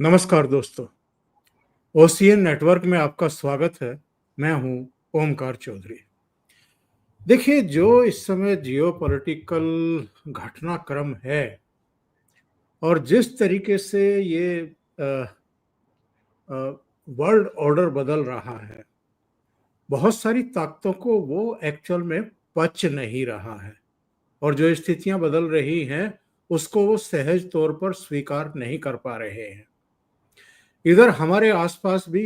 नमस्कार दोस्तों। OCN network में आपका स्वागत है। मैं हूं ओमकार चौधरी। देखिए, जो इस समय जियोपॉलिटिकल घटनाक्रम है और जिस तरीके से ये वर्ल्ड ऑर्डर बदल रहा है, बहुत सारी ताकतों को वो एक्चुअल में पच नहीं रहा है और जो स्थितियां बदल रही हैं उसको वो सहज तौर पर स्वीकार नहीं कर पा रहे हैं। इधर हमारे आसपास भी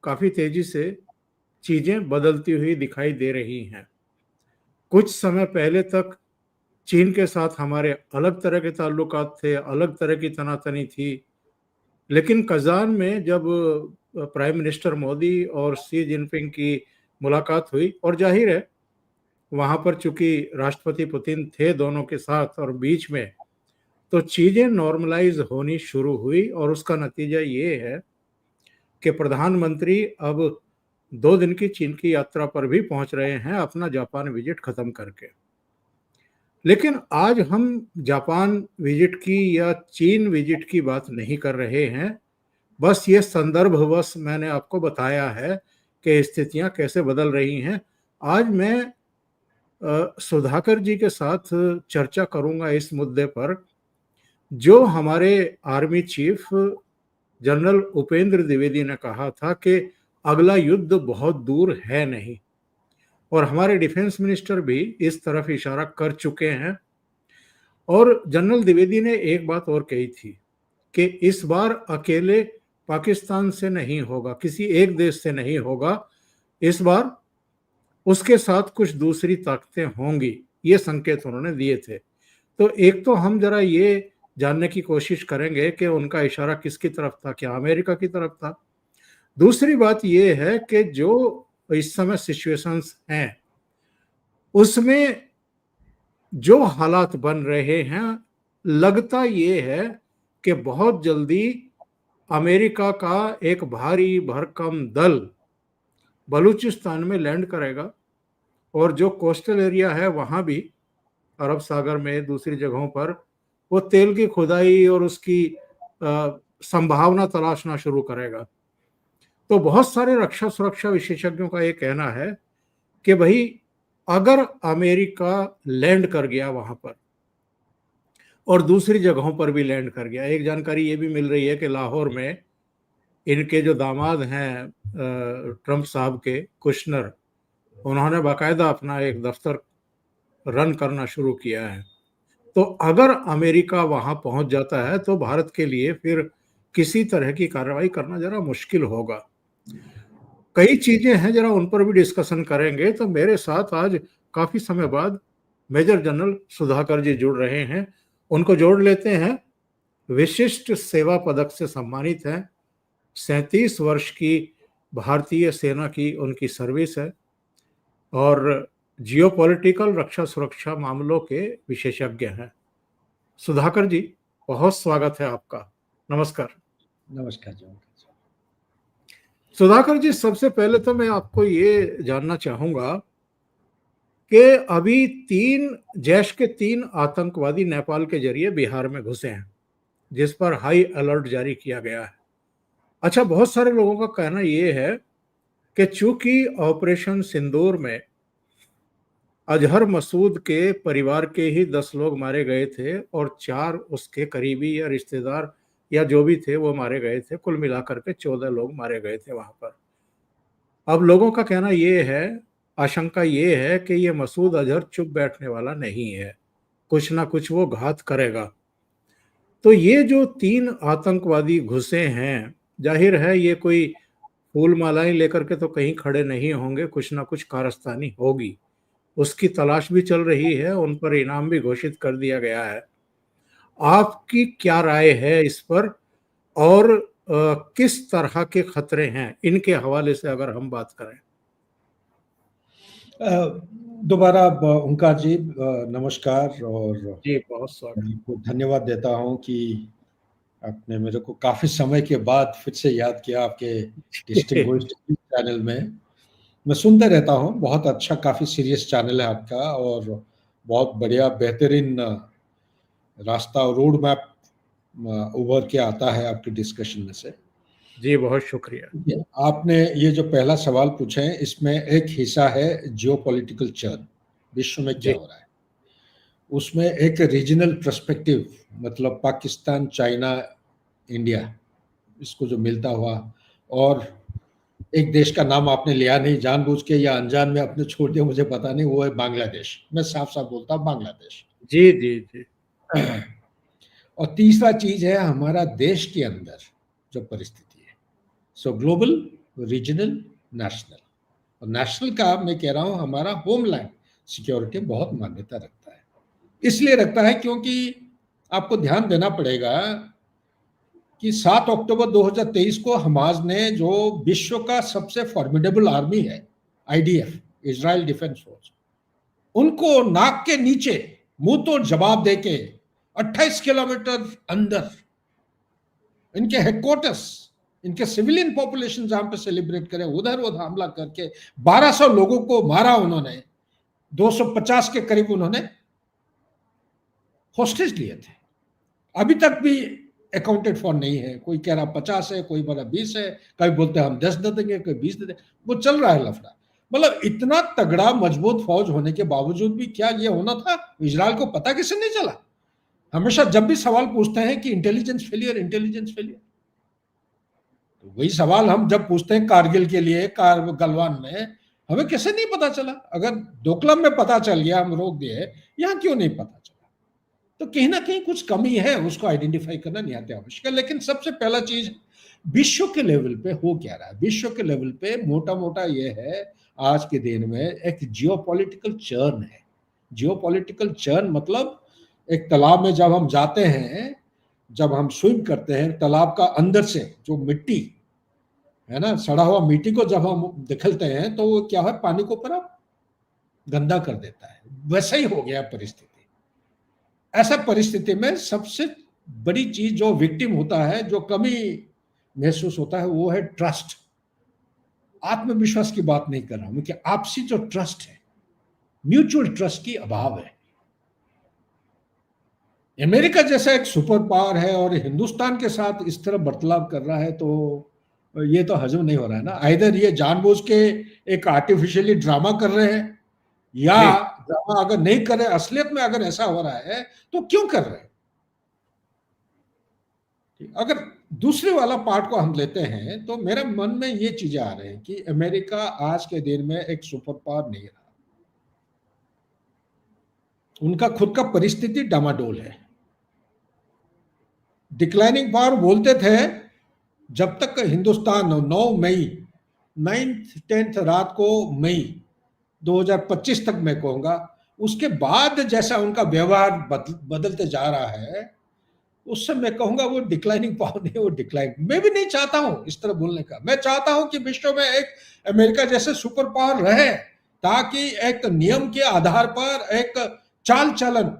काफी तेजी से चीजें बदलती हुई दिखाई दे रही हैं। कुछ समय पहले तक चीन के साथ हमारे अलग तरह के ताल्लुकात थे, अलग तरह की तनातनी थी। लेकिन कजान में जब प्राइम मिनिस्टर मोदी और शी जिनपिंग की मुलाकात हुई और जाहिर है वहां पर चूंकि राष्ट्रपति पुतिन थे दोनों के साथ और बीच में, तो चीजें नॉर्मलाइज होनी शुरू हुई और उसका नतीजा ये है कि प्रधानमंत्री अब 2 दिन की चीन की यात्रा पर भी पहुंच रहे हैं अपना जापान विजिट खत्म करके। लेकिन आज हम जापान विजिट की या चीन विजिट की बात नहीं कर रहे हैं। बस ये संदर्भवश मैंने आपको बताया है कि स्थितियां कैसे बदल रही हैं। आज मैं सुधाकर जी के साथ चर्चा करूंगा इस मुद्दे पर, जो हमारे army chief general Upendra Dwivedi ने कहा था कि अगला युद्ध बहुत दूर है नहीं, और हमारे डिफेंस मिनिस्टर भी इस तरफ इशारा कर चुके हैं। और जनरल द्विवेदी ने एक बात और कही थी कि इस बार अकेले पाकिस्तान से नहीं होगा, किसी एक देश से नहीं होगा, इस बार उसके साथ कुछ दूसरी ताकतें होंगी। ये संकेत उन्होंने दिए थे। तो एक तो हम जरा ये जानने की कोशिश करेंगे कि उनका इशारा किसकी तरफ था, क्या अमेरिका की तरफ था। दूसरी बात यह है कि जो इस समय सिचुएशंस हैं उसमें जो हालात बन रहे हैं, लगता ये है कि बहुत जल्दी अमेरिका का एक भारी भरकम दल बलूचिस्तान में लैंड करेगा और जो कोस्टल एरिया है वहां भी, अरब सागर में दूसरी जगहों पर, वो तेल की खुदाई और उसकी संभावना तलाशना शुरू करेगा। तो बहुत सारे रक्षा सुरक्षा विशेषज्ञों का ये कहना है कि भाई अगर अमेरिका लैंड कर गया वहां पर और दूसरी जगहों पर भी लैंड कर गया, एक जानकारी ये भी मिल रही है कि लाहौर में इनके जो दामाद हैं ट्रंप साहब के, कुशनर, उन्होंने बाकायदा अपना एक दफ्तर रन करना शुरू किया है। तो अगर अमेरिका वहां पहुंच जाता है तो भारत के लिए फिर किसी तरह की कार्रवाई करना जरा मुश्किल होगा। कई चीजें हैं, जरा उन पर भी डिस्कशन करेंगे। तो मेरे साथ आज काफी समय बाद मेजर जनरल सुधाकर जी जुड़ रहे हैं, उनको जोड़ लेते हैं। विशिष्ट सेवा पदक से सम्मानित हैं, 37 वर्ष की भारतीय सेना की उनकी सर्विस है और जियोपॉलिटिकल रक्षा सुरक्षा मामलों के विशेषज्ञ हैं। सुधाकर जी, बहुत स्वागत है आपका। नमस्कार। नमस्कार जी। सुधाकर जी, सबसे पहले तो मैं आपको ये जानना चाहूंगा कि अभी जैश के 3 आतंकवादी नेपाल के जरिए बिहार में घुसे हैं, जिस पर हाई अलर्ट जारी किया गया है। अच्छा, बहुत सारे लोगों का कहना यह है कि चूंकि ऑपरेशन सिंदूर में अजहर मसूद के परिवार के ही 10 लोग मारे गए थे और 4 उसके करीबी या रिश्तेदार या जो भी थे वो मारे गए थे, कुल मिलाकर के 14 लोग मारे गए थे वहां पर। अब लोगों का कहना ये है, आशंका ये है कि ये मसूद अजहर चुप बैठने वाला नहीं है, कुछ ना कुछ वो घात करेगा। तो ये जो 3 आतंकवादी घुसे हैं, जाहिर है ये कोई फूल मालाएं लेकर के तो कहीं खड़े नहीं होंगे, कुछ ना कुछ कारस्तानी होगी। उसकी तलाश भी चल रही है, उन पर इनाम भी घोषित कर दिया गया है। आपकी क्या राय है इस पर, और किस तरह के खतरे हैं इनके हवाले से अगर हम बात करें? दोबारा ओंकार जी नमस्कार, और जी बहुत स्वागत। आपको धन्यवाद देता हूं कि आपने मेरे को काफी समय के बाद फिर से याद किया आपके डिस्टिंग्विश्ड चैनल में। मैं सुनते रहता हूं, बहुत अच्छा, काफी सीरियस चैनल है आपका और बहुत बढ़िया बेहतरीन रास्ता और रोड मैप उभर के आता है आपकी डिस्कशन में से। जी, बहुत शुक्रिया। आपने ये जो पहला सवाल पूछे हैं, इसमें एक हिस्सा है जियोपॉलिटिकल चर्न, विश्व में क्या जी, हो रहा है। उसमें एक रीजनल पर्सपेक्टिव, मतलब पाकिस्तान, चाइना, इंडिया, इसको जो मिलता हुआ, और एक देश का नाम आपने लिया नहीं, जानबूझ के या अनजान में आपने छोड़ दिया, मुझे पता नहीं, वो है बांग्लादेश। मैं साफ साफ बोलता हूँ, बांग्लादेश। जी, जी, जी। और तीसरा चीज है हमारा देश के अंदर जो परिस्थिति है। सो ग्लोबल, रीजनल, नेशनल। और नेशनल का मैं कह रहा हूं, हमारा होमलैंड सिक्योरिटी बहुत मान्यता रखता है। इसलिए रखता है क्योंकि आपको ध्यान देना पड़ेगा कि 7 अक्टूबर 2023 को हमास ने, जो विश्व का सबसे फॉर्मिडेबल आर्मी है, आईडीएफ, इजराइल डिफेंस फोर्स, उनको नाक के नीचे मुंह तोड़ जवाब देके 28 किलोमीटर अंदर इनके हेडक्वार्टर्स, इनके सिविलियन पॉपुलेशन जहां पे सेलिब्रेट करे, उधर उधर हमला करके 1200 लोगों को मारा उन्होंने। 250 के करीब उन्होंने होस्टेज लिए थे। अभी तक भी अकाउंटेड फॉर नहीं है। कोई कह रहा 50 है, कोई बोला 20 है, कभी बोलते हैं हम 10 दे देंगे, कोई 20 दे देंगे। वो चल रहा है लफड़ा। मतलब इतना तगड़ा मजबूत फौज होने के बावजूद भी क्या ये होना था? इजराइल को पता किसे नहीं चला? हमेशा जब भी सवाल पूछते हैं कि इंटेलिजेंस फेलियर, इंटेलिजेंस फेलियर, तो वही सवाल हम जब पूछते हैं कारगिल के लिए, गलवान में, हमें कैसे नहीं पता चला? अगर डोकलाम में पता चल गया, हम रोक दिए, यहां क्यों नहीं पता चला? तो कहीं ना कहीं कुछ कमी है, उसको आइडेंटिफाई करना निहायत आवश्यक है। लेकिन सबसे पहला चीज, विश्व के लेवल पे हो क्या रहा है? विश्व के लेवल पे मोटा मोटा ये है, आज के दिन में एक जियोपॉलिटिकल चर्न है। जियोपॉलिटिकल चर्न मतलब एक तालाब में जब हम जाते हैं, जब हम स्विम करते हैं, तालाब का अंदर से जो मिट्टी है ना, सड़ा हुआ मिट्टी को जब हम निकलते हैं, तो वो क्या है, पानी को ऊपर गंदा कर देता है। वैसा ही हो गया परिस्थिति। ऐसा परिस्थिति में सबसे बड़ी चीज जो विक्टिम होता है, जो कमी महसूस होता है, वो है ट्रस्ट। आत्मविश्वास की बात नहीं कर रहा हूं कि आपसी जो ट्रस्ट है, म्यूचुअल ट्रस्ट की अभाव है। अमेरिका जैसा एक सुपर पावर है और हिंदुस्तान के साथ इस तरह बर्ताव कर रहा है, तो ये तो हजम नहीं हो रहा है ना। आइदर ये जानबूझ के एक आर्टिफिशियली ड्रामा कर रहे हैं, या जी, ड्रामा अगर नहीं कर रहे, असलियत में अगर ऐसा हो रहा है, तो क्यों कर रहे हैं? अगर दूसरे वाला पार्ट को हम लेते हैं, तो मेरे मन में ये चीजें आ रही हैं कि अमेरिका आज के दिन में एक सुपर पावर नहीं रहा। उनका खुद का परिस्थिति डामाडोल है। डिक्लाइनिंग पावर बोलते थे जब तक हिंदुस्तान 9 मई, 9th 10th रात को, मई 2025 तक मैं कहूंगा, उसके बाद जैसा उनका व्यवहार बदलते जा रहा है, उससे मैं कहूंगा वो डिक्लाइनिंग पावर नहीं है, वो डिक्लाइन। मैं भी नहीं चाहता हूं इस तरह बोलने का। मैं चाहता हूं कि विश्व में एक अमेरिका जैसे सुपर पावर रहे, ताकि एक नियम के आधार पर एक चाल चलन,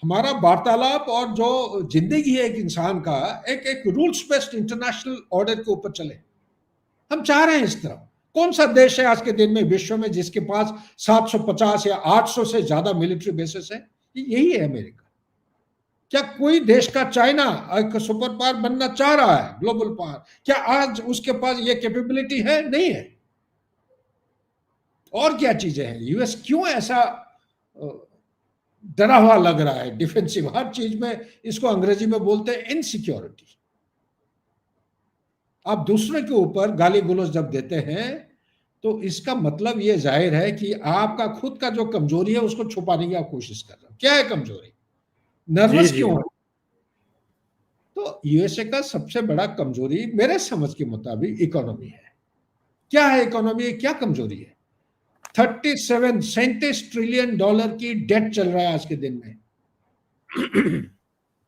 हमारा वार्तालाप और जो जिंदगी है एक इंसान का, एक रूल्स बेस्ड इंटरनेशनल ऑर्डर के ऊपर चले। हम चाह रहे हैं इस तरह। कौन सा देश है आज के दिन में विश्व में जिसके पास 750 या 800 से ज्यादा मिलिट्री बेसिस है? यही है अमेरिका। क्या कोई देश का, चाइना एक सुपर पावर बनना चाह रहा है, ग्लोबल पावर, क्या आज उसके पास ये कैपेबिलिटी है? नहीं है। और क्या चीजें हैं? यूएस क्यों ऐसा डरा हुआ लग रहा है, डिफेंसिव हर चीज में? इसको अंग्रेजी में बोलते हैं इनसिक्योरिटी। आप दूसरे के ऊपर गाली गलौज जब देते हैं, तो इसका मतलब ये जाहिर है कि आपका खुद का जो कमजोरी है, उसको छुपाने की आप कोशिश कर रहे हो। क्या है कमजोरी? जी, नर्वस जी, क्यों है? तो यूएसए का सबसे बड़ा कमजोरी मेरे समझ के मुताबिक इकोनॉमी है। क्या है इकोनॉमी? क्या कमजोरी है? 37 ट्रिलियन डॉलर की डेट चल रहा है आज के दिन में।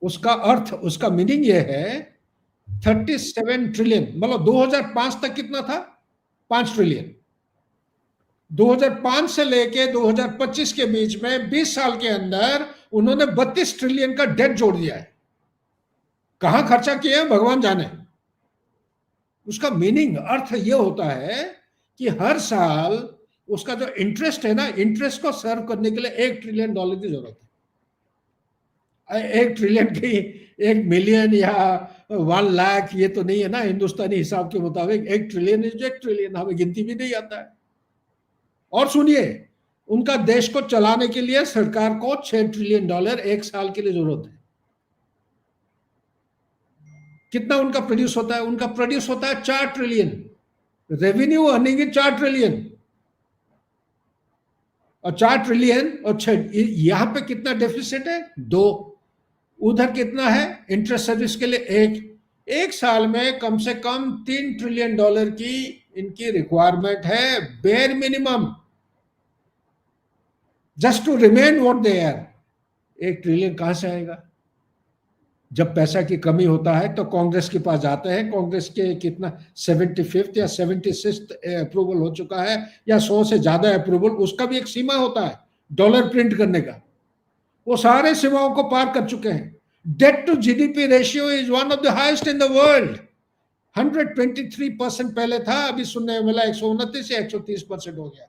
उसका अर्थ, उसका मीनिंग यह है, 37 ट्रिलियन मतलब 2005 तक कितना था? 5 ट्रिलियन। 2005 से लेके 2025 के बीच में 20 साल के अंदर उन्होंने 32 ट्रिलियन का डेट जोड़ दिया है। कहां खर्चा किया है भगवान जाने। उसका मीनिंग, अर्थ यह होता है कि हर साल उसका जो इंटरेस्ट है ना, इंटरेस्ट को सर्व करने के लिए $1 ट्रिलियन की जरूरत है। 1 ट्रिलियन की 1 मिलियन या 1 लाख ये तो नहीं है ना, हिंदुस्तानी हिसाब के मुताबिक 1 ट्रिलियन इज 1 ट्रिलियन, हमें गिनती भी नहीं आता है। और सुनिए, उनका देश को चलाने के लिए सरकार को $6 ट्रिलियन 1 साल के लिए जरूरत है। कितना उनका प्रोड्यूस होता है? उनका प्रोड्यूस होता है 4 ट्रिलियन, रेवेन्यू अर्निंग है 4 ट्रिलियन, और 4 ट्रिलियन और 6, यहां पे कितना डेफिसिट है? 2। उधर कितना है इंटरेस्ट सर्विस के लिए? 1 साल में कम से कम $3 ट्रिलियन की इनकी रिक्वायरमेंट है, bare minimum, just to remain what they are. 1 trillion कहां से आएगा? जब पैसा की कमी होता है तो कांग्रेस के पास जाते हैं, कांग्रेस के कितना 75th या 76th अप्रूवल हो चुका है, या 100 से ज्यादा अप्रूवल, उसका भी एक सीमा होता है डॉलर प्रिंट करने का, वो सारे सीमाओं को पार कर चुके हैं। Debt to GDP ratio is one of the highest in the world. 123% पहले था, अभी सुनने में मिला 129 या 130% हो गया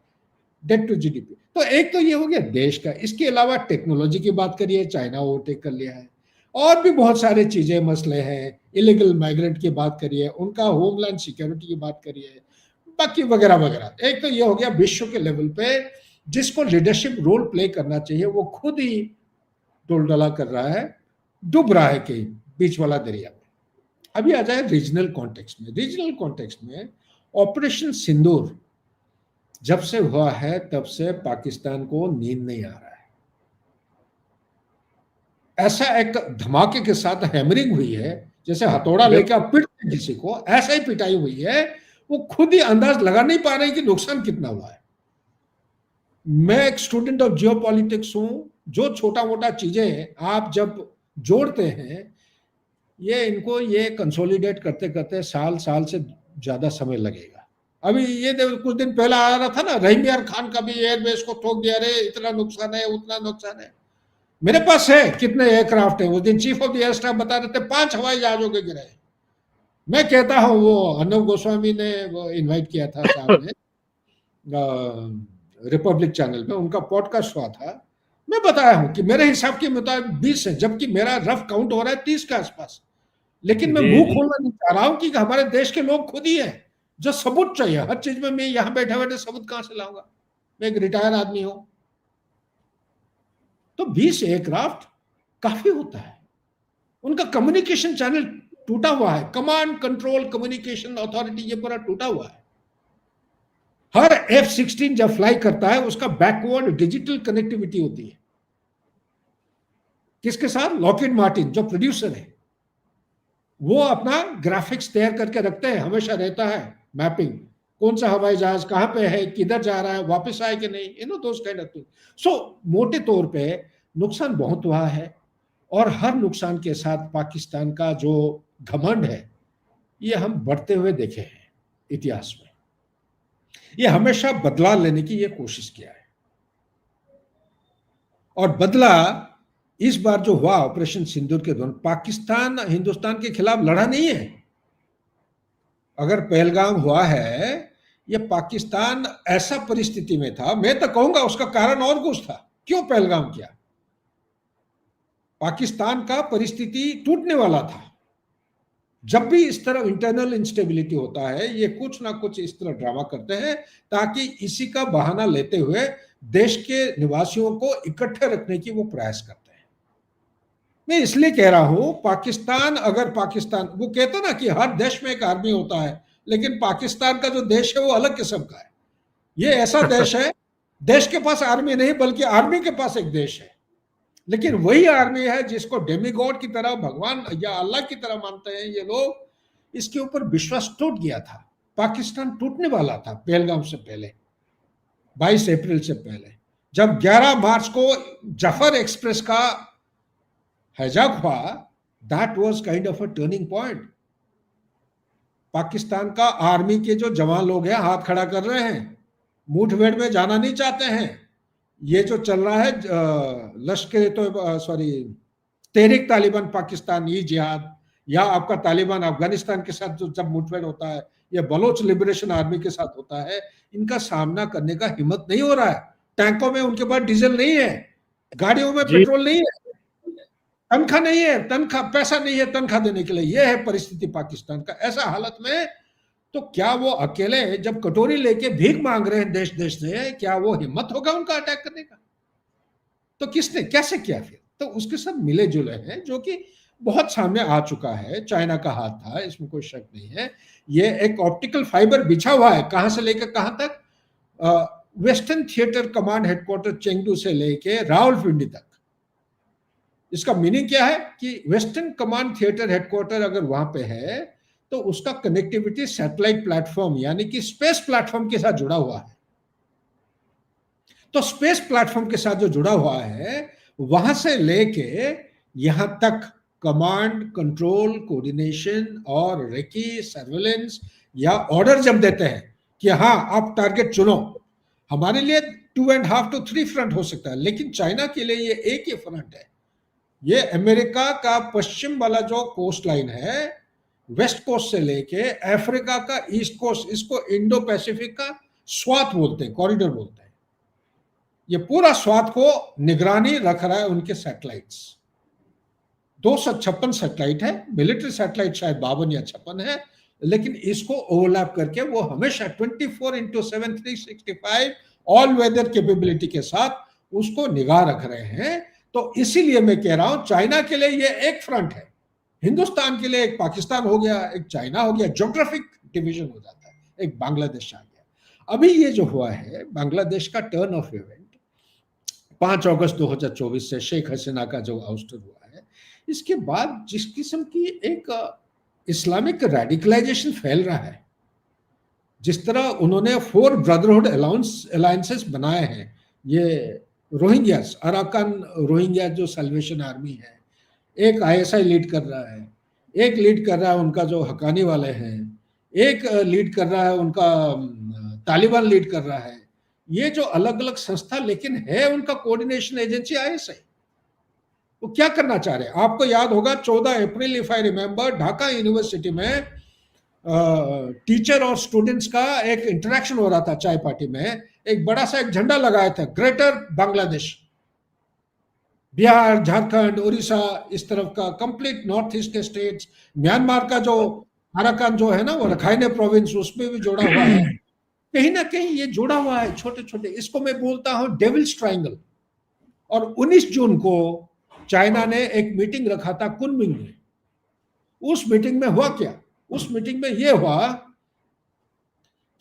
डेट टू जीडीपी। तो एक तो ये हो गया देश का। इसके अलावा टेक्नोलॉजी की बात करिए, चाइना ओवरटेक कर लिया है, और भी बहुत सारे चीजें मसले हैं। इलीगल माइग्रेंट की बात करिए, उनका होमलैंड सिक्योरिटी की बात करिए, बाकी वगैरह वगैरह। एक तो ये हो गया विश्व के लेवल पे जिसको लीडरशिप रोल प्ले करना चाहिए वो खुद ही डोलडोला कर रहा है, डूब रहा है कहीं बीच वाला दरिया में। अभी आ जाए रीजनल कॉन्टेक्स्ट में। रीजनल कॉन्टेक्स्ट में ऑपरेशन सिंदूर जब से हुआ है तब से पाकिस्तान को नींद नहीं आ रहा है। ऐसा एक धमाके के साथ हैमरिंग हुई है, जैसे हथौड़ा लेकर आप पीटते किसी को, ऐसा ही पिटाई हुई है। वो खुद ही अंदाज लगा नहीं पा रहे कि नुकसान कितना हुआ है। मैं एक स्टूडेंट ऑफ जियोपॉलिटिक्स हूं। जो छोटा मोटा चीजें आप जब जोड़ते हैं, ये इनको ये कंसोलिडेट करते करते साल से ज्यादा समय लगेगा। अभी ये कुछ दिन पहले आ रहा था ना, रहीम यार खान का भी एयरबेस को ठोक दिया, रे इतना नुकसान है, उतना नुकसान है। मेरे पास है कितने एयरक्राफ्ट है, उस दिन chief of the air staff बता रहे थे 5 हवाई जहाजों के गिरे। मैं कहता हूं, वो अर्नब गोस्वामी ने वो इनवाइट किया था साहब ने, रिपब्लिक चैनल पे उनका पॉडकास्ट हुआ था। मैं बताया हूं कि मेरे हिसाब के मुताबिक 20 है, जबकि मेरा रफ काउंट हो रहा है 30 के आसपास। लेकिन मैं मुंह खोलना नहीं चाह रहा हूं कि हमारे देश के लोग खुद ही है जो सबूत चाहिए हर चीज में। मैं यहां बैठे बैठे सबूत कहां से लाऊंगा? मैं एक रिटायर आदमी हूं। तो 20 एयरक्राफ्ट काफी होता है। उनका कम्युनिकेशन चैनल टूटा हुआ है, कमांड कंट्रोल कम्युनिकेशन अथॉरिटी ये पूरा टूटा हुआ है। हर F-16 जब फ्लाई करता है उसका बैकवर्ड डिजिटल कनेक्टिविटी होती है। किसके साथ? लॉकहीड मार्टिन जो प्रोड्यूसर है, वो अपना ग्राफिक्स तैयार करके रखते हैं, हमेशा रहता है मैपिंग, कौन सा हवाई जहाज कहां पे है, किधर जा रहा है, वापस आए कि नहीं, दोस काइंड ऑफ थिंग। सो मोटे तौर पे नुकसान बहुत हुआ है, और हर नुकसान के साथ पाकिस्तान का जो घमंड है ये हम बढ़ते हुए देखे हैं इतिहास में। ये हमेशा बदला लेने की ये कोशिश किया है, और बदला इस बार जो हुआ ऑपरेशन सिंदूर के दौरान, पाकिस्तान हिंदुस्तान के खिलाफ लड़ा नहीं है। अगर पहलगाम हुआ है, ये पाकिस्तान ऐसा परिस्थिति में था, मैं तो कहूंगा उसका कारण और कुछ था। क्यों पहलगाम किया? पाकिस्तान का परिस्थिति टूटने वाला था। जब भी इस तरह इंटरनल इंस्टेबिलिटी होता है, ये कुछ ना कुछ इस तरह ड्रामा करते हैं ताकि इसी का बहाना लेते हुए देश के निवासियों को इकट्ठे रखने की वो प्रयास करते हैं। मैं इसलिए कह रहा हूं, पाकिस्तान, अगर पाकिस्तान, वो कहता ना कि हर देश में एक आर्मी होता है, लेकिन पाकिस्तान का जो देश है वो अलग किस्म का है। ये ऐसा देश है, देश के पास आर्मी नहीं बल्कि आर्मी के पास एक देश है। लेकिन वही आर्मी है जिसको डेमीगॉड की तरह, भगवान या अल्लाह की तरह मानते हैं ये लोग। इसके ऊपर विश्वास टूट गया था। पाकिस्तान टूटने वाला था पहलगाम से पहले, 22 अप्रैल से पहले। जब 11 मार्च को जफर एक्सप्रेस का हाईजैक हुआ, that was kind of a turning point. Pakistan का आर्मी के जो जवान लोग हैं हाथ खड़ा कर रहे हैं, मुठभेड़ में जाना नहीं चाहते हैं। ये जो चल रहा है तहरीक तालिबान पाकिस्तान ई जिहाद, या आपका तालिबान अफगानिस्तान के साथ जो जब मुठभेड़ होता है, या बलोच लिबरेशन आर्मी के साथ होता है, इनका सामना करने का हिम्मत नहीं हो रहा है। टैंकों में उनके पास डीजल नहीं है, गाड़ियों में पेट्रोल नहीं है। तनख्वाह नहीं है, तनख्वाह पैसा नहीं है तनख्वाह देने के लिए। यह है परिस्थिति पाकिस्तान का। ऐसा हालत में तो क्या वो अकेले जब कटोरी लेके भीख मांग रहे हैं देश देश से, क्या वो हिम्मत होगा उनका अटैक करने का? तो किसने कैसे किया फिर? तो उसके साथ मिले जुले हैं, जो कि बहुत सामने आ चुका है। चाइना का हाथ था, इसमें कोई शक नहीं है। ये एक ऑप्टिकल फाइबर बिछा हुआ है, कहां से लेकर कहां तक? Western theatre command headquarter Chengdu से लेके रावलपिंडी तक। इसका मीनिंग क्या है कि वेस्टर्न कमांड थिएटर हेडक्वार्टर अगर वहां पे है तो उसका कनेक्टिविटी सैटेलाइट प्लेटफॉर्म यानी कि स्पेस प्लेटफॉर्म के साथ जुड़ा हुआ है। तो स्पेस प्लेटफॉर्म के साथ जो जुड़ा हुआ है, वहां से लेके यहां तक कमांड, कंट्रोल, कोऑर्डिनेशन और रेकी, सर्वेलेंस या ऑर्डर जब देते हैं कि हाँ आप टारगेट चुनो, हमारे लिए 2.5 to 3 फ्रंट हो सकता है, लेकिन चाइना के लिए ये एक ही फ्रंट है। ये अमेरिका का पश्चिम वाला जो कोस्ट लाइन है, वेस्ट कोस्ट से लेके अफ्रीका का ईस्ट कोस्ट, इसको इंडो पैसिफिक का स्वात बोलते हैं, कॉरिडोर बोलते हैं। ये पूरा स्वात को निगरानी रख रहा है उनके सैटेलाइट्स। 256 सैटेलाइट है, मिलिट्री सैटेलाइट शायद 52 या 56 है, लेकिन इसको ओवरलैप करके वो हमेशा 24/7 365 ऑल वेदर कैपेबिलिटी के साथ उसको निगाह रख रहे हैं। तो इसीलिए मैं कह रहा हूं चाइना के लिए ये एक फ्रंट है, हिंदुस्तान के लिए एक पाकिस्तान हो गया, एक चाइना हो गया, ज्योग्राफिक डिवीजन हो जाता है, एक बांग्लादेश आ गया। अभी ये जो हुआ है बांग्लादेश का टर्न ऑफ इवेंट 5 अगस्त 2024 से शेख हसीना का जो आउस्टर हुआ है, इसके बाद जिस किस्म की एक इस्लामिक रेडिकलाइजेशन फैल रहा है, जिस तरह उन्होंने 4 ब्रदरहुड अलायंसेस बनाए हैं, ये रोहिंग्यास, अराकान रोहिंग्या जो सल्वेशन आर्मी है, एक आईएसआई लीड कर रहा है, एक लीड कर रहा है उनका जो हकानी वाले हैं, एक लीड कर रहा है उनका तालिबान लीड कर रहा है। ये जो अलग अलग संस्था लेकिन है उनका कोऑर्डिनेशन एजेंसी आईएसआई। वो क्या करना चाह रहे हैं? आपको याद होगा 14 April if I remember, Dhaka university में टीचर और स्टूडेंट्स का एक इंटरेक्शन हो रहा था चाय पार्टी में। एक बड़ा सा एक झंडा लगाया था, ग्रेटर बांग्लादेश, बिहार, झारखंड, उड़ीसा, इस तरफ का कंप्लीट नॉर्थ ईस्ट के स्टेट्स, म्यांमार का जो अराकान जो है ना, वो रखाइने प्रोविंस, उसमें भी जोड़ा हुआ है। कहीं ना कहीं ये जुड़ा हुआ है, छोटे छोटे। इसको मैं बोलता हूं डेविल्स ट्रायंगल। और 19 जून को चाइना ने एक मीटिंग रखा था कुनमिंग में। उस मीटिंग में हुआ क्या? उस मीटिंग में यह हुआ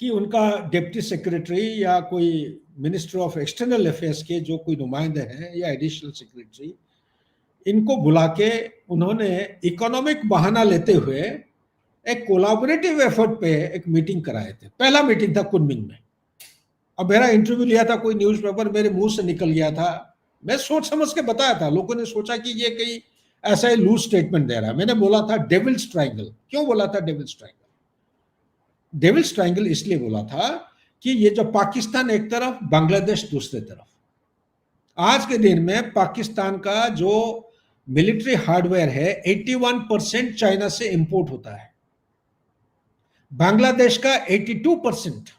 कि उनका डिप्टी सेक्रेटरी या कोई मिनिस्टर ऑफ एक्सटर्नल अफेयर्स के जो कोई नुमाइंदे हैं या एडिशनल सेक्रेटरी, इनको बुला के उन्होंने इकोनॉमिक बहाना लेते हुए एक कोलैबोरेटिव एफर्ट पे एक मीटिंग कराए थे। पहला मीटिंग था कुनमिंग में। अब मेरा इंटरव्यू लिया था कोई न्यूज़पेपर, मेरे मुंह से निकल गया था, मैं सोच समझ के बताया था। लोगों ने सोचा कि ये कहीं ऐसा ही लूज स्टेटमेंट दे रहा है। मैंने बोला था डेविल्स ट्रायंगल। क्यों बोला था डेविल्स ट्रायंगल? डेविल्स ट्रायंगल इसलिए बोला था कि ये जो पाकिस्तान एक तरफ, बांग्लादेश दूसरे तरफ, आज के दिन में पाकिस्तान का जो मिलिट्री हार्डवेयर है 81% चाइना से इंपोर्ट होता है, बांग्लादेश का 82%।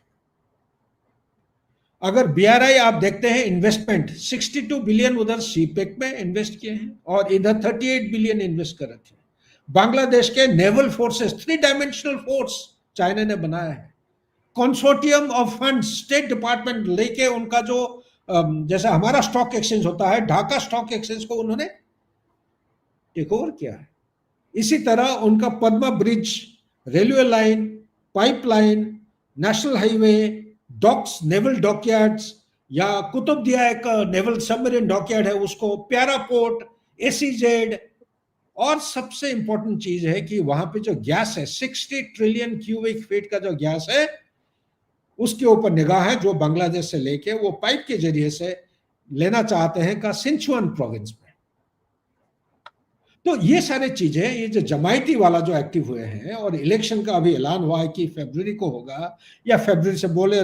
अगर बीआरआई आप देखते हैं इन्वेस्टमेंट, 62 बिलियन उधर सीपेक में इन्वेस्ट किए हैं और इधर 38 बिलियन इन्वेस्ट कर रखे हैं। बांग्लादेश के naval forces, 3 dimensional force China ने बनाया है। Consortium of funds, state department लेके उनका जो जैसा हमारा स्टॉक एक्सचेंज होता है, ढाका स्टॉक एक्सचेंज को उन्होंने टेक ओवर किया है। इसी तरह उनका Padma bridge, railway line, pipeline, national highway, docks, naval dockyards, या कुतुबदिया एक नेवल सबमरीन डॉकयार्ड है उसको, प्यारा पोर्ट, एसीजेड। और सबसे इंपॉर्टेंट चीज है कि वहां पे जो गैस है, 60 ट्रिलियन क्यूबिक फीट का जो गैस है, उसके ऊपर निगाह है, जो बांग्लादेश से लेके वो पाइप के जरिए से लेना चाहते हैं का सिंचुआन प्रोविंस में। तो ये सारी चीजें, ये जो जमायती वाला जो एक्टिव हुए हैं, और इलेक्शन का अभी ऐलान हुआ है कि फरवरी को होगा, या फरवरी से बोले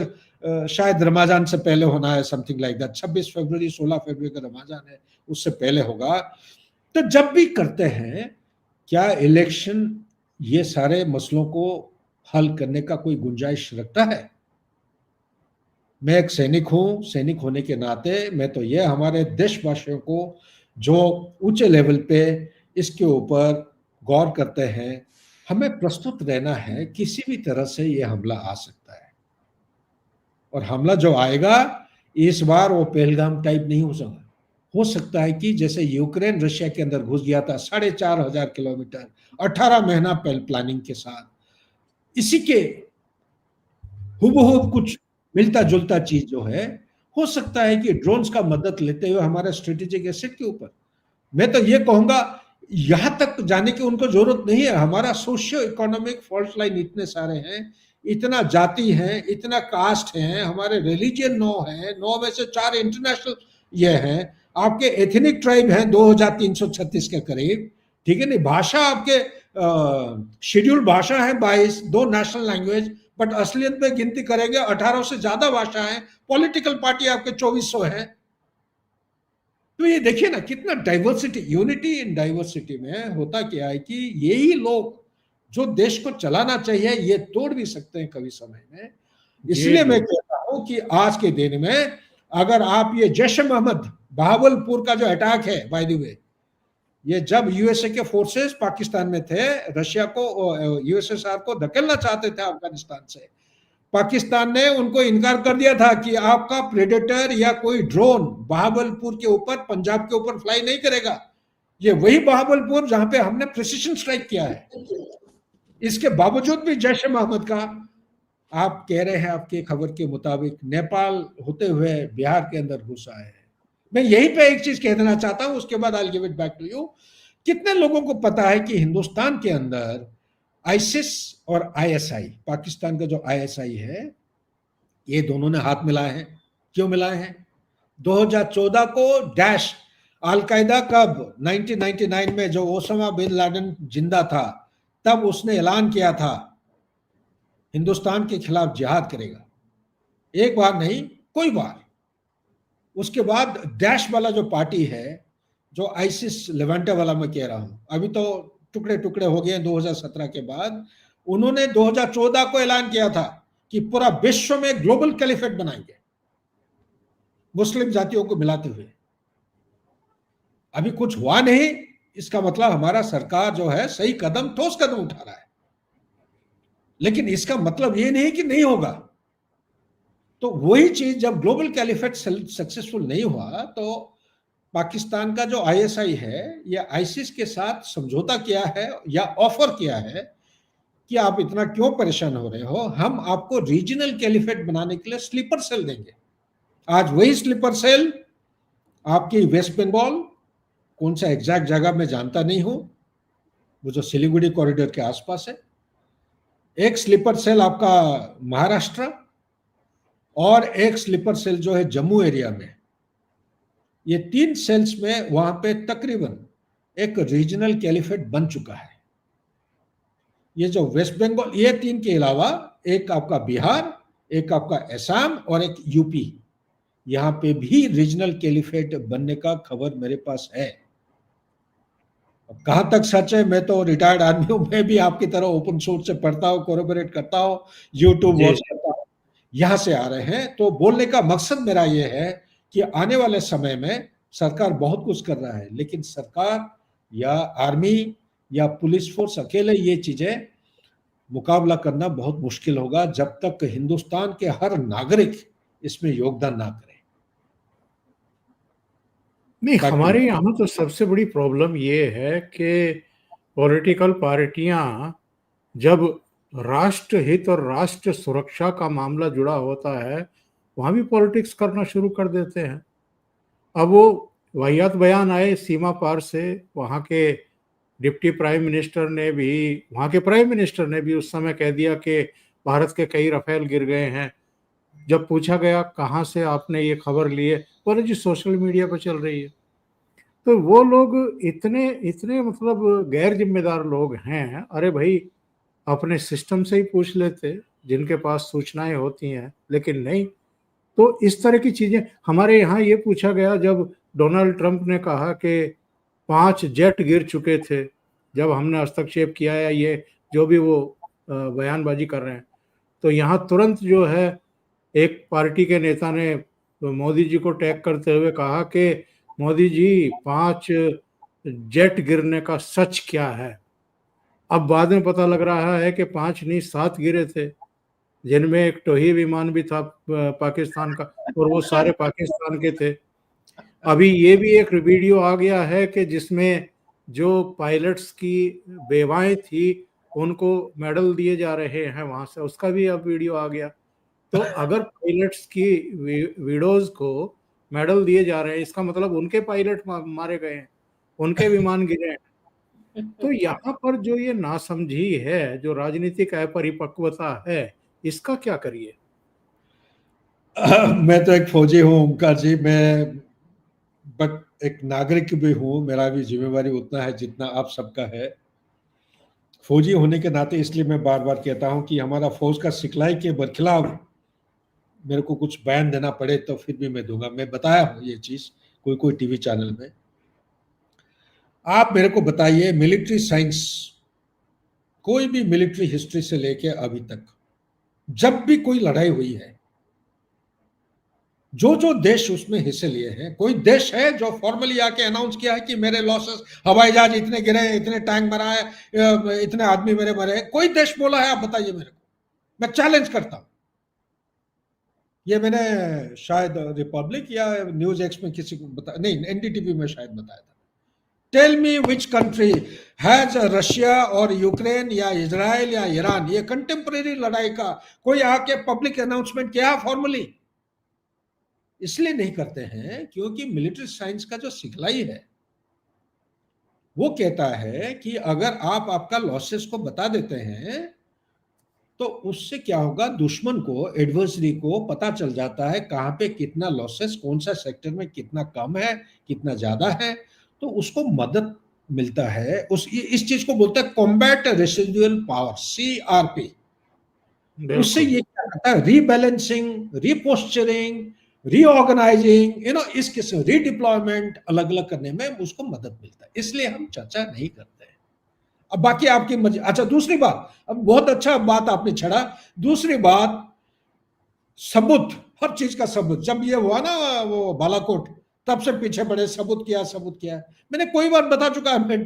शायद रमजान से पहले होना है, समथिंग लाइक दैट। 26 फरवरी 16 फरवरी का रमजान है, उससे पहले होगा। तो जब भी करते हैं, क्या इलेक्शन ये सारे मसलों को हल करने का कोई गुंजाइश रखता है? मैं एक सैनिक हूं, सैनिक होने के नाते मैं तो ये हमारे देशवासियों को जो ऊंचे लेवल पे इसके ऊपर गौर करते हैं। हमें प्रस्तुत रहना है, किसी भी तरह से ये हमला आ सकता है, और हमला जो आएगा इस बार वो पहलगाम टाइप नहीं हो सकता है कि जैसे यूक्रेन रशिया के अंदर घुस गया था 4,500 किलोमीटर 18 महीना प्लानिंग के साथ, इसी के हुबहू कुछ मिलता जुलता चीज जो है, हो सकता है कि ड्रोन्स का मदद लेते हुए हमारे स्ट्रेटेजिक एसेट के ऊपर। मैं तो ये कहूंगा यहां तक जाने की उनको जरूरत नहीं है। हमारा सोशियो इकोनॉमिक फॉल्ट लाइन इतने सारे हैं, इतना जाति है, इतना कास्ट है, हमारे रिलीजियन 9 है, 9 में से 4 इंटरनेशनल ये हैं, आपके एथनिक ट्राइब हैं 2336 के करीब, ठीक है नहीं। भाषा आपके शेड्यूल्ड भाषा है 22, 2 नेशनल लैंग्वेज, बट असलियत में गिनती करेंगे 18 से ज्यादा भाषा है। पॉलिटिकल पार्टी आपके 2400 है। तो ये देखिए ना कितना डाइवर्सिटी, यूनिटी इन डाइवर्सिटी में होता क्या है कि यही लोग जो देश को चलाना चाहिए ये तोड़ भी सकते हैं कभी समय में। इसलिए मैं कहता हूं कि आज के दिन में अगर आप ये जैश ए मोहम्मद बहावलपुर का जो अटैक है, बाय द वे, ये जब यूएसए के फोर्सेस पाकिस्तान में थे, रशिया को यूएसएसआर को धकेलना चाहते थे अफगानिस्तान से, पाकिस्तान ने उनको इनकार कर दिया था कि आपका प्रेडेटर या कोई ड्रोन बहावलपुर के ऊपर, पंजाब के ऊपर फ्लाई नहीं करेगा। ये वही बहावलपुर जहां पे हमने प्रिसिशन स्ट्राइक किया है। इसके बावजूद भी जैश ए मोहम्मद का, आप कह रहे हैं आपके खबर के मुताबिक नेपाल होते हुए बिहार के अंदर घुसा है। मैं यहीं पे एक चीज कह देना चाहता हूं, उसके बाद I give it back to you. कितने लोगों को पता है कि हिंदुस्तान के अंदर आईसिस और आईएसआई, पाकिस्तान का जो आईएसआई है, ये दोनों ने हाथ मिलाए हैं। क्यों मिलाए हैं? 2014 को डैश अलकायदा कब 1999 में जो ओसामा बिन लादेन जिंदा था, तब उसने ऐलान किया था हिंदुस्तान के खिलाफ जिहाद करेगा। एक बार नहीं, कोई बार। उसके बाद डैश वाला जो पार्टी है, जो आईसिस लेवेंटे वाला मैं कह रहा हूं, अभी तो टुकड़े टुकड़े हो गए 2017 के बाद, उन्होंने 2014 को ऐलान किया था कि पूरा विश्व में ग्लोबल कैलिफेट बनाएंगे मुस्लिम जातियों को मिलाते हुए। अभी कुछ हुआ नहीं, इसका मतलब हमारा सरकार जो है सही कदम, ठोस कदम उठा रहा है, लेकिन इसका मतलब ये नहीं कि नहीं होगा। तो वही चीज जब ग्लोबल कैलिफेट सक्सेसफुल नहीं हुआ, तो पाकिस्तान का जो आईएसआई है, ये आईसिस के साथ समझौता किया है या ऑफर किया है कि आप इतना क्यों परेशान हो रहे हो, हम आपको रीजनल कैलिफेट बनाने के लिए स्लीपर सेल देंगे। आज वही स्लीपर सेल आपकी वेस्ट बंगाल, कौन सा एग्जैक्ट जगह मैं जानता नहीं हूं, वो जो सिलीगुड़ी कॉरिडोर के आसपास है, एक स्लीपर सेल आपका महाराष्ट्र, और एक स्लीपर सेल जो है जम्मू एरिया में। ये 3 सेल्स में वहां पे तकरीबन एक रीजनल कैलिफेट बन चुका है। ये जो वेस्ट बंगाल, ये 3 के अलावा एक आपका बिहार, एक आपका असम और एक यूपी, यहां पे भी रीजनल कैलिफेट बनने का खबर मेरे पास है। कहां तक सच है, मैं तो रिटायर्ड आदमी हूं, मैं भी आपकी तरह ओपन सोर्स से पढ़ता हूं, कोरोबोरेट करता हूं, यूट्यूब वॉच करता हूं, यहां से आ रहे हैं। तो बोलने का मकसद मेरा यह है कि आने वाले समय में सरकार बहुत कुछ कर रहा है, लेकिन सरकार या आर्मी या पुलिस फोर्स अकेले ये चीजें मुकाबला करना बहुत मुश्किल होगा, जब तक हिंदुस्तान के हर नागरिक इसमें योगदान ना करे। नहीं, हमारे यहाँ तो सबसे बड़ी प्रॉब्लम ये है कि पॉलिटिकल पार्टियां जब राष्ट्र हित और राष्ट्र सुरक्षा का मामला जुड़ा होता है, वहां भी पॉलिटिक्स करना शुरू कर देते हैं। अब वो वाहियात बयान आए सीमा पार से, वहां के डिप्टी प्राइम मिनिस्टर ने भी, वहां के प्राइम मिनिस्टर ने भी उस समय कह दिया कि भारत के कई राफेल गिर गए हैं। जब पूछा गया कहाँ से आपने ये खबर ली है, बोले जी सोशल मीडिया पर चल रही है। तो वो लोग इतने इतने मतलब गैर जिम्मेदार लोग हैं। अरे भाई, अपने सिस्टम से ही पूछ लेते जिनके पास सूचनाएं होती हैं, लेकिन नहीं। तो इस तरह की चीजें हमारे यहाँ ये पूछा गया जब डोनाल्ड ट्रंप ने कहा कि 5 जेट गिर चुके थे, जब हमने हस्तक्षेप किया है, ये जो भी वो बयानबाजी कर रहे हैं, तो यहाँ तुरंत जो है एक पार्टी के नेता ने मोदी जी को टैग करते हुए कहा कि मोदी जी 5 जेट गिरने का सच क्या है? अब बाद में पता लग रहा है कि 5 नहीं 7 गिरे थे, जिनमें एक टोही विमान भी था पाकिस्तान का, और वो सारे पाकिस्तान के थे। अभी ये भी एक वीडियो आ गया है कि जिसमें जो पायलट्स की बेवाएं थी उनको मेडल दिए जा रहे हैं वहां से, उसका भी अब वीडियो आ गया। तो अगर पायलट्स की वीडियोज को मेडल दिए जा रहे हैं, इसका मतलब उनके पायलट मारे गए हैं, उनके विमान गिरे हैं। तो यहाँ पर जो ये नासमझी है, जो राजनीतिक अपरिपक्वता है, इसका क्या करिए? मैं तो एक फौजी हूँ ओमकार जी, मैं बट एक नागरिक भी हूँ, मेरा भी जिम्मेवारी उतना है जितना आप सबका है। फौजी होने के नाते इसलिए मैं बार बार कहता हूँ कि हमारा फौज का सिखलाई के बरखिलाफ मेरे को कुछ बयान देना पड़े तो फिर भी मैं दूंगा। मैं बताया हूँ ये चीज कोई टीवी चैनल में। आप मेरे को बताइए, मिलिट्री साइंस, कोई भी मिलिट्री हिस्ट्री से लेके अभी तक जब भी कोई लड़ाई हुई है, जो जो देश उसमें हिस्से लिए हैं, कोई देश है जो फॉर्मली आके अनाउंस किया है कि मेरे लॉसेस, हवाई जहाज इतने गिरे, इतने टैंक मरा है, इतने आदमी मेरे मरे हैं? कोई देश बोला है? आप बताइए मेरे को, मैं चैलेंज करता हूं। ये मैंने शायद रिपब्लिक या न्यूज एक्स में किसी को बता, नहीं एनडीटीवी में शायद बताया था। Tell me which country has Russia और यूक्रेन या इजराइल या ईरान, ये कंटेम्परेरी लड़ाई का कोई आके पब्लिक अनाउंसमेंट किया फॉर्मली? इसलिए नहीं करते हैं क्योंकि मिलिट्री साइंस का जो सिखलाई है वो कहता है कि अगर आप आपका लॉसेस को बता देते हैं तो उससे क्या होगा, दुश्मन को, एडवर्सरी को पता चल जाता है कहां पे कितना लॉसेस, कौन सा सेक्टर में कितना कम है, कितना ज्यादा है, तो उसको मदद मिलता है। इस चीज को बोलते हैं कॉम्बैट रेसिडुअल पावर, CRP। उससे ये क्या करता है, रीबैलेंसिंग, रीपोस्चरिंग, रीऑर्गेनाइजिंग, इस किस्म रीडिप्लॉयमेंट अलग अलग करने में उसको मदद मिलता है। इसलिए हम चर्चा नहीं करते हैं। अब बाकी आपकी मर्जी। अच्छा, दूसरी बात, अब बहुत अच्छा बात आपने छड़ा। दूसरी बात, सबूत, हर चीज का सबूत। जब ये हुआ ना वो बालाकोट, तब से पीछे पड़े, सबूत किया, सबूत किया। मैंने कोई बार बता चुका है,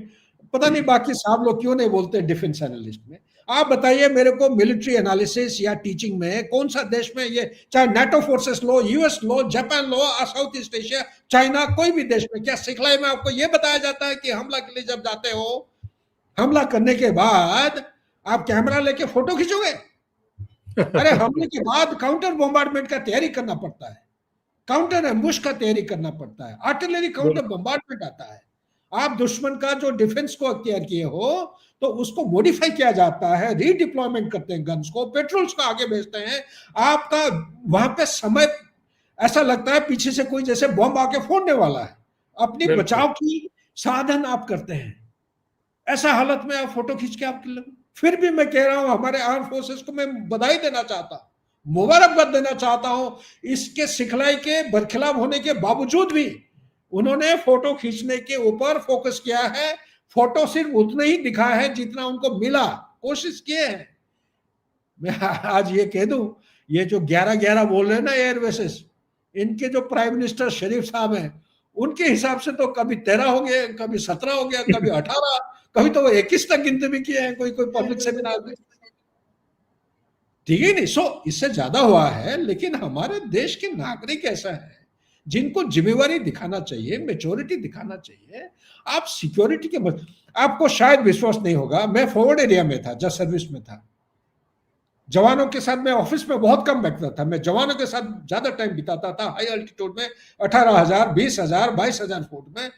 पता नहीं बाकी साहब लोग क्यों नहीं बोलते डिफेंस एनालिस्ट में। आप बताइए मेरे को, मिलिट्री एनालिसिस या टीचिंग में कौन सा देश में ये, चाहे नाटो फोर्सेस लो, यूएस लो, जापान लो, साउथ ईस्ट एशिया, चाइना, कोई भी देश में क्या सिखलाई में आपको ये बताया जाता है कि हमला के लिए जब जाते हो, हमला करने के बाद आप कैमरा लेके फोटो खींचोगे? अरे हमले के बाद काउंटर बॉम्बार्डमेंट का तैयारी करना पड़ता है, काउंटर एम्बुश का तैयारी करना पड़ता है, आर्टिलरी काउंटर बॉम्बार्डमेंट आता है। आप दुश्मन का जो डिफेंस को अख्तियार किए हो तो उसको मॉडिफाई किया जाता है, रीडिप्लॉयमेंट करते हैं, गन्स को, पेट्रोल्स को आगे भेजते हैं। आपका वहां पे समय ऐसा लगता है पीछे से कोई जैसे बॉम्ब आके फोड़ने वाला है। अपनी बचाव की साधन आप करते हैं। ऐसा हालत में आप फोटो खींच के आपके, फिर भी मैं कह रहा हूं हमारे आर्म फोर्सेस को मैं बधाई देना चाहता हूं, मुबारकबाद देना चाहता हूं। इसके सिखलाई के बरखिलाफ होने के बावजूद भी उन्होंने फोटो खींचने के ऊपर फोकस किया है। फोटो सिर्फ उतना ही दिखा है जितना उनको मिला, कोशिश किए हैं। मैं आज ये कह दूं, ये जो 11-11 बोल रहे हैं ना एयर बेसिस, इनके जो प्राइम मिनिस्टर शरीफ साहब हैं, उनके हिसाब से तो कभी 13 हो गए, कभी 17 हो गया, कभी 18, कभी तो वो 21 तक गिनती भी किए हैं कोई पब्लिक सेमिनार में। ठीक है नहीं, सो इससे ज्यादा हुआ है। लेकिन हमारे देश के नागरिक ऐसा है जिनको जिम्मेवारी दिखाना चाहिए, मेच्योरिटी दिखाना चाहिए। आप सिक्योरिटी के आपको शायद विश्वास नहीं होगा, मैं फॉरवर्ड एरिया में था जब सर्विस में था, जवानों के साथ मैं ऑफिस में बहुत कम बैठता था, मैं जवानों के साथ ज्यादा टाइम बिताता था, हाई अल्टीट्यूड में 18,000, 20,000, 22,000 फुट में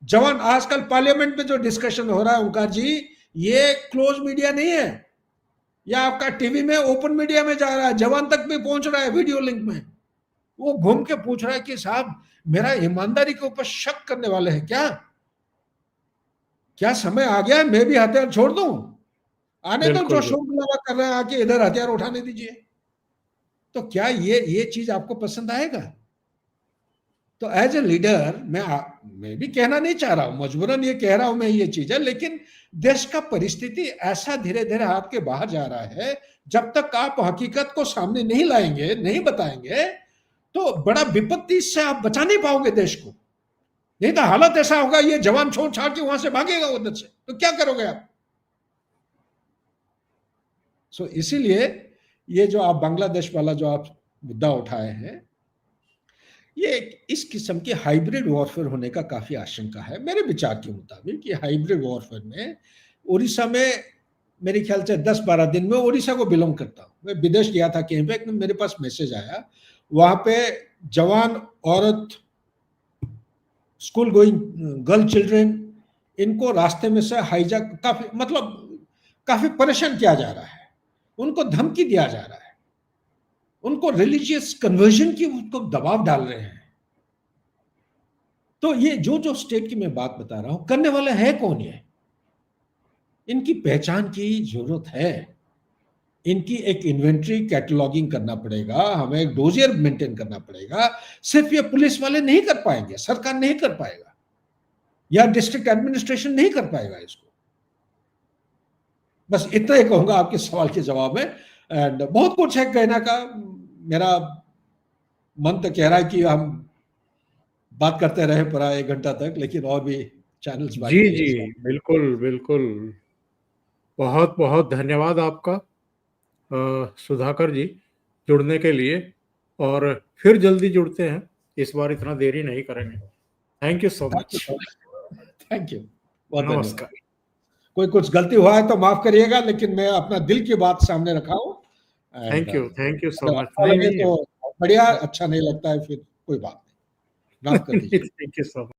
जवान। आजकल पार्लियामेंट में जो डिस्कशन हो रहा है ओंकार जी, ये क्लोज मीडिया नहीं है, या आपका टीवी में ओपन मीडिया में जा रहा है, जवान तक भी पहुंच रहा है वीडियो लिंक में। वो घूम के पूछ रहा है कि साहब मेरा ईमानदारी के ऊपर शक करने वाले हैं क्या? क्या समय आ गया मैं भी हथियार छोड़ दूं? आने तो जो शोर गुलाबा कर रहे हैं, आके इधर हथियार उठाने दीजिए। तो क्या ये चीज आपको पसंद आएगा? तो एज ए लीडर मैं भी कहना नहीं चाह रहा हूं, मजबूरन ये कह रहा हूं मैं, ये चीज है। लेकिन देश का परिस्थिति ऐसा धीरे धीरे हाथ के बाहर जा रहा है, जब तक आप हकीकत को सामने नहीं लाएंगे, नहीं बताएंगे, तो बड़ा विपत्ति से आप बचा नहीं पाओगे देश को। नहीं तो हालत ऐसा होगा, ये जवान छोड़ छाड़ के वहां से भागेगा उधर से, तो क्या करोगे आप? सो इसीलिए ये जो आप बांग्लादेश वाला जो आप मुद्दा उठाए हैं, ये इस किस्म के हाइब्रिड वॉरफेयर होने का काफी आशंका है मेरे विचार के मुताबिक। ये हाइब्रिड वॉरफेयर में उड़ीसा में मेरे ख्याल से 10-12 दिन में उड़ीसा को बिलोंग करता हूँ, मैं विदेश गया था कहीं पे, मेरे पास मैसेज आया, वहां पे जवान औरत, स्कूल गोइंग गर्ल चिल्ड्रन, इनको रास्ते में से हाईजैक, काफी मतलब काफी परेशान किया जा रहा है, उनको धमकी दिया जा रहा है, उनको रिलीजियस कन्वर्जन की उनको दबाव डाल रहे हैं। तो ये जो जो स्टेट की मैं बात बता रहा हूं, करने वाले है कौन? ये इनकी पहचान की जरूरत है, इनकी एक इन्वेंट्री कैटलॉगिंग करना पड़ेगा, हमें एक डोजियर मेंटेन करना पड़ेगा। सिर्फ ये पुलिस वाले नहीं कर पाएंगे, सरकार नहीं कर पाएगा, या डिस्ट्रिक्ट एडमिनिस्ट्रेशन नहीं कर पाएगा इसको। बस इतना ही कहूंगा आपके सवाल के जवाब में। एंड बहुत कुछ है कहने का, मेरा मन तो कह रहा है कि हम बात करते रहे पूरा 1 घंटा तक, लेकिन और भी चैनल्स जी बाकी है जी, इसका। बिल्कुल बिल्कुल। बहुत बहुत धन्यवाद आपका सुधाकर जी, जुड़ने के लिए। और फिर जल्दी जुड़ते हैं, इस बार इतना देरी नहीं करेंगे। Thank you so much. Thank you, बहुत धन्यवाद। नमस्कार। कोई कुछ गलती हुआ है तो माफ करिएगा, लेकिन मैं अपना दिल की बात सामने रखा हूँ। एंड थैंक यू सो अगर मच। अच्छा नहीं लगे नहीं, तो बढ़िया, अच्छा नहीं लगता है फिर कोई बात नहीं, माफ कर दीजिए। Thank you so much.